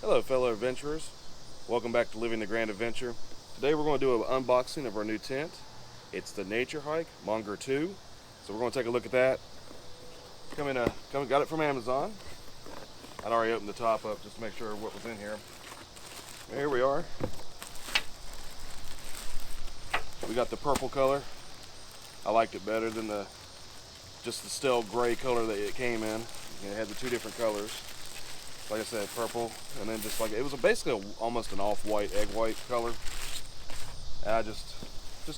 Hello fellow adventurers, welcome back to Living the Grand Adventure. Today we're going to do an unboxing of our new tent. It's the Naturehike Mongar 2, so we're going to take a look at that. Got it from Amazon. I'd already opened the top up just to make sure what was in here. Here we are. We got the purple color. I liked it better than just the stale gray color that it came in. It had the two different colors. Like I said, purple, and then just like it was basically almost an off-white, egg white color. And I just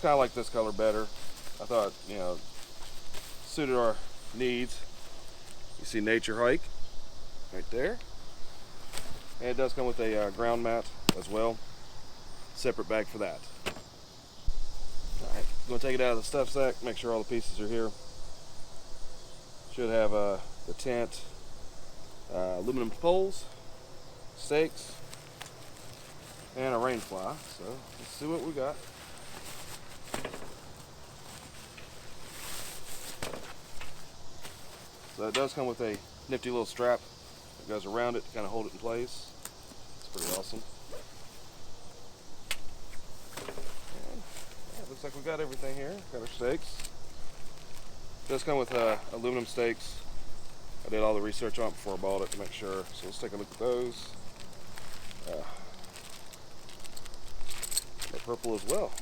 kind of like this color better. I thought, suited our needs. You see Naturehike right there, and it does come with a ground mat as well. Separate bag for that. All right, I'm gonna take it out of the stuff sack. Make sure all the pieces are here. Should have the tent. Aluminum poles, stakes, and a rain fly. So let's see what we got. So it does come with a nifty little strap that goes around it to kind of hold it in place. It's pretty awesome. And, yeah, looks like we got everything here. Got our stakes. It does come with aluminum stakes. I did all the research on it before I bought it to make sure. So let's take a look at those. They're purple as well.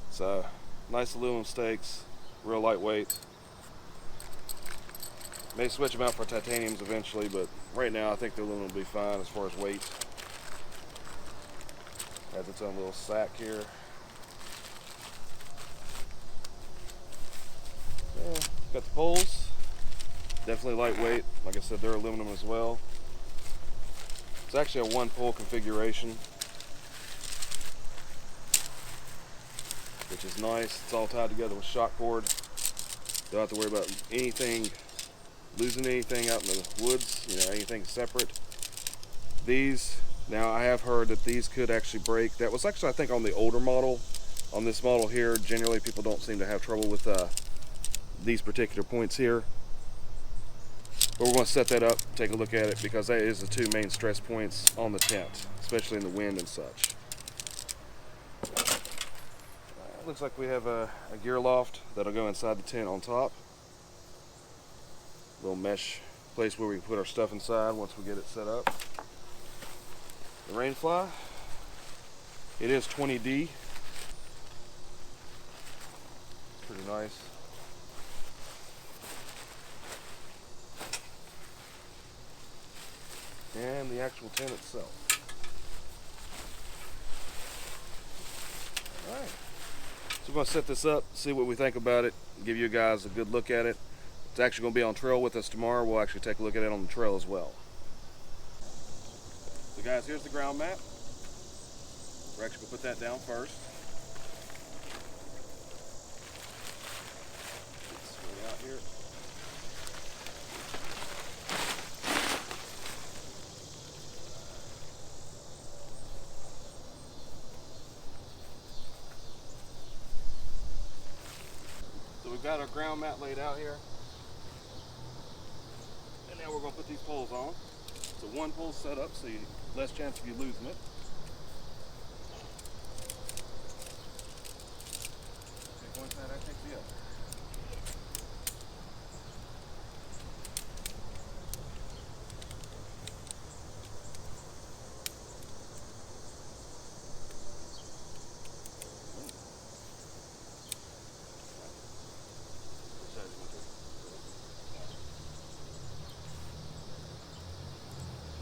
So nice aluminum stakes, real lightweight. May switch them out for titaniums eventually, but right now I think the aluminum will be fine as far as weight. Has its own little sack here. Yeah, got the poles, definitely lightweight. Like I said, they're aluminum as well. It's actually a one pole configuration, which is nice. It's all tied together with shock cord. Don't have to worry about losing anything out in the woods, anything separate. These, now I have heard that these could actually break. That was actually, I think, on the older model. On this model here, generally people don't seem to have trouble with these particular points here, but we're going to set that up, take a look at it, because that is the two main stress points on the tent, especially in the wind and such. Looks like we have a gear loft that'll go inside the tent on top. Little mesh place where we can put our stuff inside once we get it set up. The rain fly, it is 20D. Pretty nice. And the actual tent itself. Alright, so we're going to set this up, see what we think about it, give you guys a good look at it. It's actually going to be on trail with us tomorrow. We'll actually take a look at it on the trail as well. So guys, here's the ground mat. We're actually going to put that down first. It's way out here. So we've got our ground mat laid out here. And now we're going to put these poles on. So one pole set up, so you less chance of you losing it. Take one side, I take the other.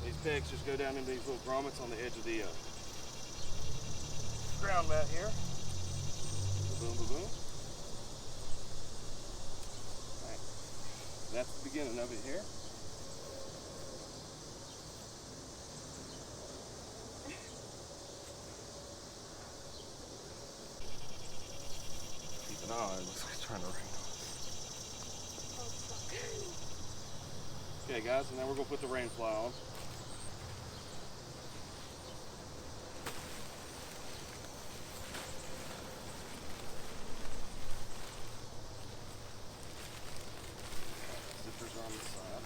These pegs just go down into these little grommets on the edge of the ground mat here. Boom, boom, boom. Right. That's the beginning of it here. Keep an eye, it looks like it's trying to rain. Okay guys, and now we're going to put the rain fly on. Zippers on the side.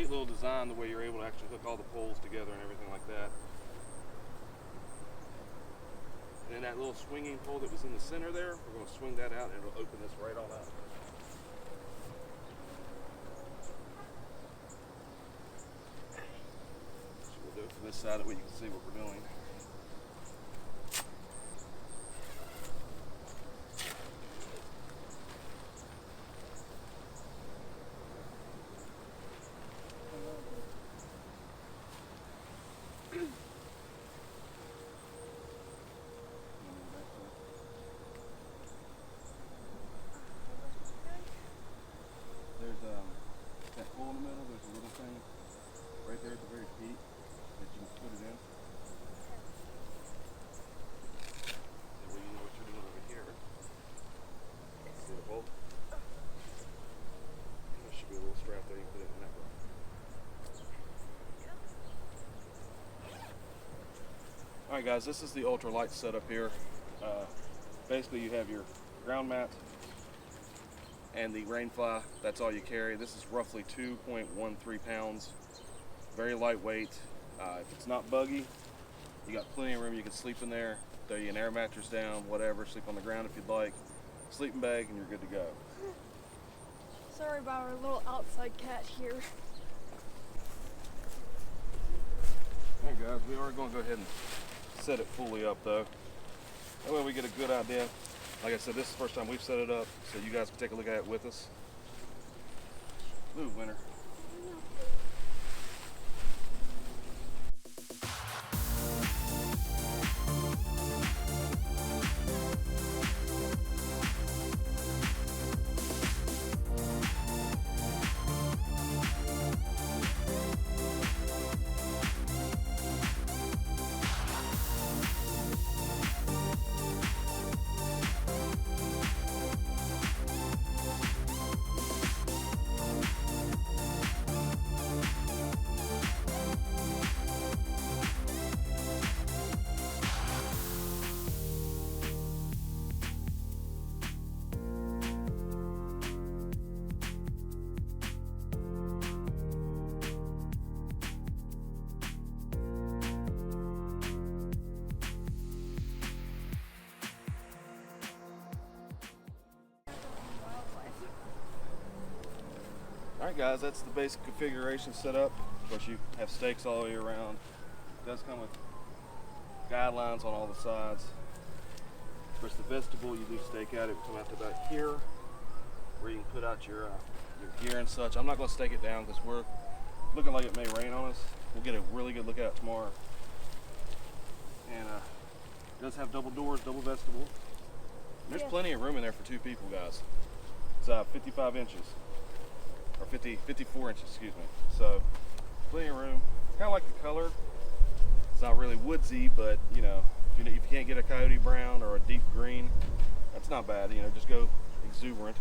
neat little design the way you're able to actually hook all the poles together and everything like that. And then that little swinging pole that was in the center there, we're going to swing that out and it'll open this right on out. So we'll do it from this side, that way you can see what we're doing. That hole in the middle, there's a little thing right there at the very peak that you can put it in. That way you know what you're doing over here. See the bolt? There should be a little strap there, you can put it in that way. Alright guys, this is the ultralight setup here. Basically you have your ground mat and the rainfly, that's all you carry. This is roughly 2.13 pounds, very lightweight. If it's not buggy, you got plenty of room, you can sleep in there, throw you an air mattress down, whatever, sleep on the ground if you'd like, sleeping bag, and you're good to go. Sorry about our little outside cat here. Alright guys, we are going to go ahead and set it fully up though. That way we get a good idea. Like I said, this is the first time we've set it up, so you guys can take a look at it with us. Ooh, winter. Alright guys, that's the basic configuration set up. Of course you have stakes all the way around. It does come with guidelines on all the sides. Of course the vestibule, you do stake out, it will come out to about here, where you can put out your gear and such. I'm not going to stake it down because we're looking like it may rain on us. We'll get a really good look at it tomorrow. And it does have double doors, double vestibule. And there's plenty of room in there for two people, guys. It's 55 inches. Or 54 inches, excuse me. So, plenty of room. Kind of like the color. It's not really woodsy, but you know, if you can't get a coyote brown or a deep green, that's not bad. You know, just go exuberant.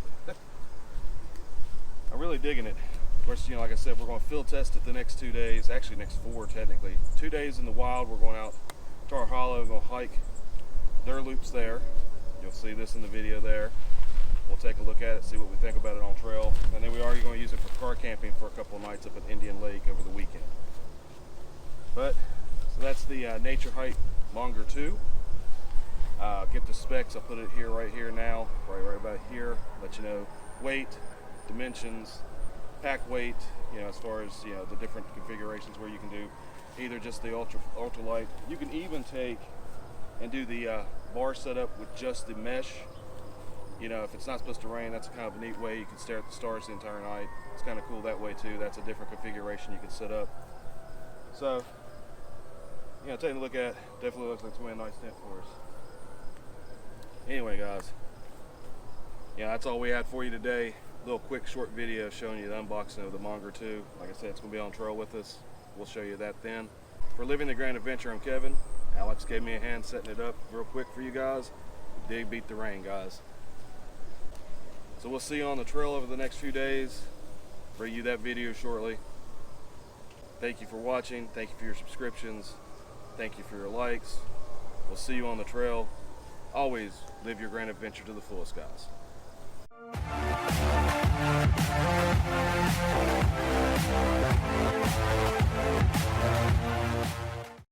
I'm really digging it. Of course, you know, like I said, we're going to field test it the next 2 days. Actually, next 4 technically. 2 days in the wild. We're going out to our hollow. We're going to hike dirt loops there. You'll see this in the video there. We'll take a look at it, see what we think about it on trail, and then we are going to use it for car camping for a couple of nights up at Indian Lake over the weekend. But, so that's the Naturehike Mongar 2. Get the specs, I'll put it here, right here now, right about here, let you know weight, dimensions, pack weight, you know, as far as, you know, the different configurations where you can do either just the ultralight. You can even take and do the bar setup with just the mesh. You know, if it's not supposed to rain, that's kind of a neat way. You can stare at the stars the entire night. It's kind of cool that way too. That's a different configuration you can set up. So, you know, taking a look at it, definitely looks like it's going to be a nice tent for us. Anyway, guys, yeah, that's all we had for you today. A little quick short video showing you the unboxing of the Mongar 2. Like I said, it's going to be on trail with us. We'll show you that then. For Living the Grand Adventure, I'm Kevin. Alex gave me a hand setting it up real quick for you guys. Dig beat the rain, guys. So we'll see you on the trail over the next few days. Bring you that video shortly. Thank you for watching. Thank you for your subscriptions. Thank you for your likes. We'll see you on the trail. Always live your grand adventure to the fullest, guys.